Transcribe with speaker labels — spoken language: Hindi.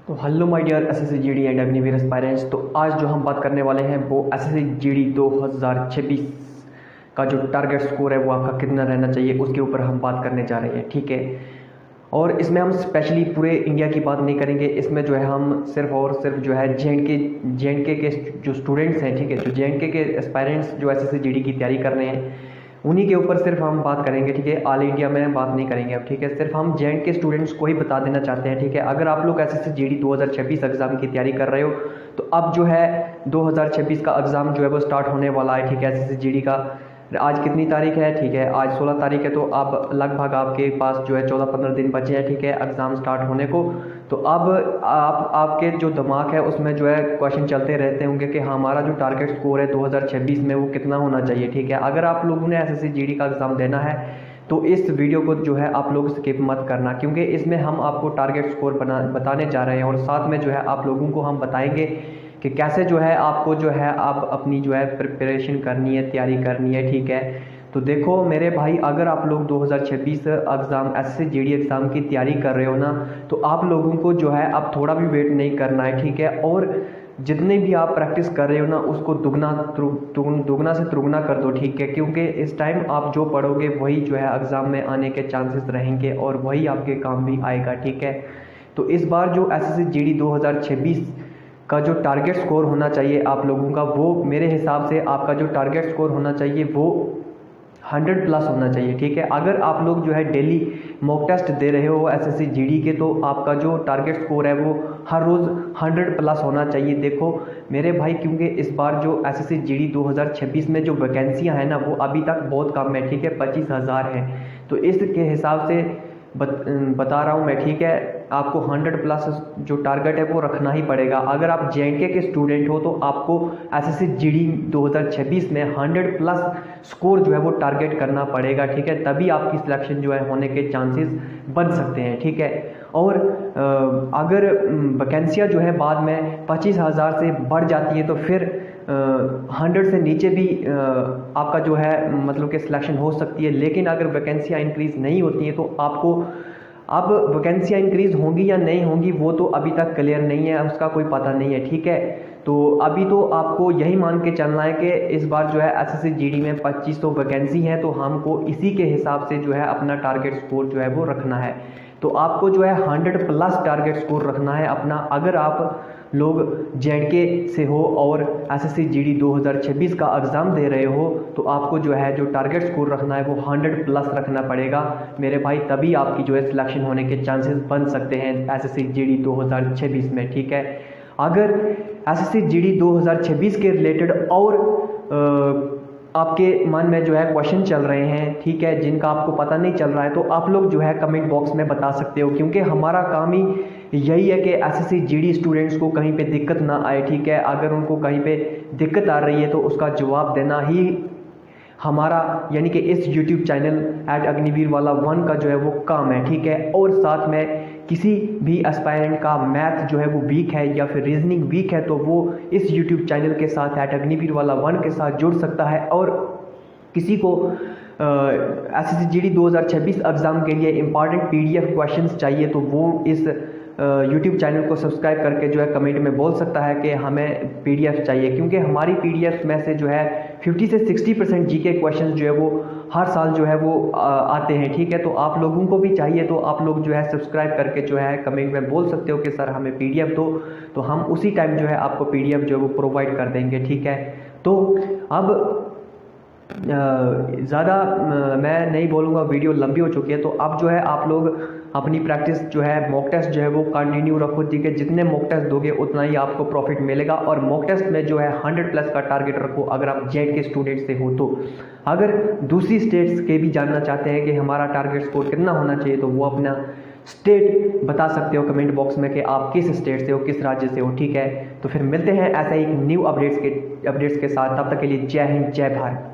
Speaker 1: तो hello my dear SSC GD and Agniveer aspirants. तो आज जो हम बात करने वाले हैं वो एसएससी जीडी 2026 का जो टारगेट स्कोर है वो आपका कितना रहना चाहिए उसके ऊपर हम बात करने जा रहे हैं, ठीक है। और इसमें हम स्पेशली पूरे इंडिया की बात नहीं करेंगे, इसमें जो है हम सिर्फ और सिर्फ जो है जे के जो स्टूडेंट्स हैं, ठीक है, जो जे के एस्पायरेंट्स जो एसएससी जीडी की तैयारी कर रहे हैं उन्हीं के ऊपर सिर्फ हम बात करेंगे, ठीक है। ऑल इंडिया में बात नहीं करेंगे अब, ठीक है। सिर्फ हम जे के स्टूडेंट्स को ही बता देना चाहते हैं, ठीक है। अगर आप लोग एसएससी जीडी 2026 एग्ज़ाम की तैयारी कर रहे हो तो अब जो है 2026 का एग्ज़ाम जो है वो स्टार्ट होने वाला है, ठीक है। एसएससी जीडी का आज कितनी तारीख है, ठीक है, आज 16 तारीख है। तो अब लगभग आपके पास जो है 14-15 दिन बचे हैं, ठीक है, एग्ज़ाम स्टार्ट होने को। तो अब आपके जो दिमाग है उसमें जो है क्वेश्चन चलते रहते होंगे कि हमारा जो टारगेट स्कोर है 2026 में वो कितना होना चाहिए, ठीक है। अगर आप लोगों ने एसएससी जीडी का एग्ज़ाम देना है तो इस वीडियो को जो है आप लोग स्किप मत करना, क्योंकि इसमें हम आपको टारगेट स्कोर बताने जा रहे हैं और साथ में जो है आप लोगों को हम बताएंगे कि कैसे जो है आपको जो है आप अपनी जो है प्रिपरेशन करनी है, तैयारी करनी है, ठीक है। तो देखो मेरे भाई, अगर आप लोग 2026 एग्ज़ाम एसएससी जीडी एग्ज़ाम की तैयारी कर रहे हो ना, तो आप लोगों को जो है अब थोड़ा भी वेट नहीं करना है, ठीक है। और जितने भी आप प्रैक्टिस कर रहे हो ना उसको दुगना से त्रिगुना कर दो, ठीक है, क्योंकि इस टाइम आप जो पढ़ोगे वही जो है एग्ज़ाम में आने के चांसेस रहेंगे और वही आपके काम भी आएगा, ठीक है। तो इस बार जो एसएससी जीडी 2026 का जो टारगेट स्कोर होना चाहिए आप लोगों का, वो मेरे हिसाब से आपका जो टारगेट स्कोर होना चाहिए वो 100 प्लस होना चाहिए, ठीक है। अगर आप लोग जो है डेली मॉक टेस्ट दे रहे हो एसएससी जीडी के तो आपका जो टारगेट स्कोर है वो हर रोज़ 100 प्लस होना चाहिए। देखो मेरे भाई, क्योंकि इस बार जो एसएससी जीडी 2026 में जो वैकेंसियां हैं ना वो अभी तक बहुत कम है, ठीक है, 25,000 है। तो इसके हिसाब से बता रहा हूँ मैं, ठीक है। आपको 100 प्लस जो टारगेट है वो रखना ही पड़ेगा। अगर आप जे के स्टूडेंट हो तो आपको एसएससी जीडी 2026 में 100 प्लस स्कोर जो है वो टारगेट करना पड़ेगा, ठीक है, तभी आपकी सिलेक्शन जो है होने के चांसेस बन सकते हैं, ठीक है। और अगर वैकेंसियाँ जो है बाद में 25,000 से बढ़ जाती है तो फिर 100 से नीचे भी आपका जो है मतलब कि सिलेक्शन हो सकती है। लेकिन अगर वैकेंसियाँ इंक्रीज़ नहीं होती हैं तो आपको अब वैकेंसियाँ इंक्रीज़ होंगी या नहीं होंगी वो तो अभी तक क्लियर नहीं है, उसका कोई पता नहीं है, ठीक है। तो अभी तो आपको यही मान के चलना है कि इस बार जो है एसएससी जीडी में 2500 वैकेंसी है, तो हमको इसी के हिसाब से जो है अपना टारगेट स्कोर जो है वो रखना है। तो आपको जो है 100 प्लस टारगेट स्कोर रखना है अपना। अगर आप लोग जे से हो और एसएससी जीडी 2026 का एग्ज़ाम दे रहे हो तो आपको जो है जो टारगेट स्कोर रखना है वो 100 प्लस रखना पड़ेगा मेरे भाई, तभी आपकी जो है सिलेक्शन होने के चांसेस बन सकते हैं एसएससी जीडी 2026 में, ठीक है। अगर एसएससी जीडी 2026 के रिलेटेड और आपके मन में जो है क्वेश्चन चल रहे हैं, ठीक है, जिनका आपको पता नहीं चल रहा है, तो आप लोग जो है कमेंट बॉक्स में बता सकते हो, क्योंकि हमारा काम ही यही है कि एसएससी जीडी स्टूडेंट्स को कहीं पे दिक्कत ना आए, ठीक है। अगर उनको कहीं पे दिक्कत आ रही है तो उसका जवाब देना ही हमारा यानी कि इस यूट्यूब चैनल @अग्निवीर1 का जो है वो काम है, ठीक है। और साथ में किसी भी एस्पायरेंट का मैथ जो है वो वीक है या फिर रीजनिंग वीक है तो वो इस यूट्यूब चैनल के साथ @अग्निवीर1 के साथ जुड़ सकता है। और किसी को एसएससी जीडी 2026 एग्ज़ाम के लिए इंपॉर्टेंट पीडीएफ क्वेश्चंस चाहिए तो वो इस यूट्यूब चैनल को सब्सक्राइब करके जो है कमेंट में बोल सकता है कि हमें पीडीएफ चाहिए, क्योंकि हमारी पीडीएफ में से जो है 50 से 60% जीके क्वेश्चन जो है वो हर साल जो है वो आते हैं, ठीक है। तो आप लोगों को भी चाहिए तो आप लोग जो है सब्सक्राइब करके जो है कमेंट में बोल सकते हो कि सर हमें पीडीएफ दो, तो हम उसी टाइम जो है आपको पीडीएफ जो है वो प्रोवाइड कर देंगे, ठीक है। तो अब ज़्यादा मैं नहीं बोलूँगा, वीडियो लंबी हो चुकी है। तो अब जो है आप लोग अपनी प्रैक्टिस जो है मॉक टेस्ट जो है वो कंटिन्यू रखो, ठीक है। जितने मॉक टेस्ट दोगे उतना ही आपको प्रॉफिट मिलेगा। और मॉक टेस्ट में जो है 100 प्लस का टारगेट रखो अगर आप जे के स्टूडेंट से हो तो। अगर दूसरी स्टेट्स के भी जानना चाहते हैं कि हमारा टारगेट स्कोर कितना होना चाहिए तो वो अपना स्टेट बता सकते हो कमेंट बॉक्स में कि आप किस स्टेट से हो, किस राज्य से हो, ठीक है। तो फिर मिलते हैं ऐसे एक न्यू अपडेट्स के साथ, तब तक के लिए जय हिंद, जय भारत।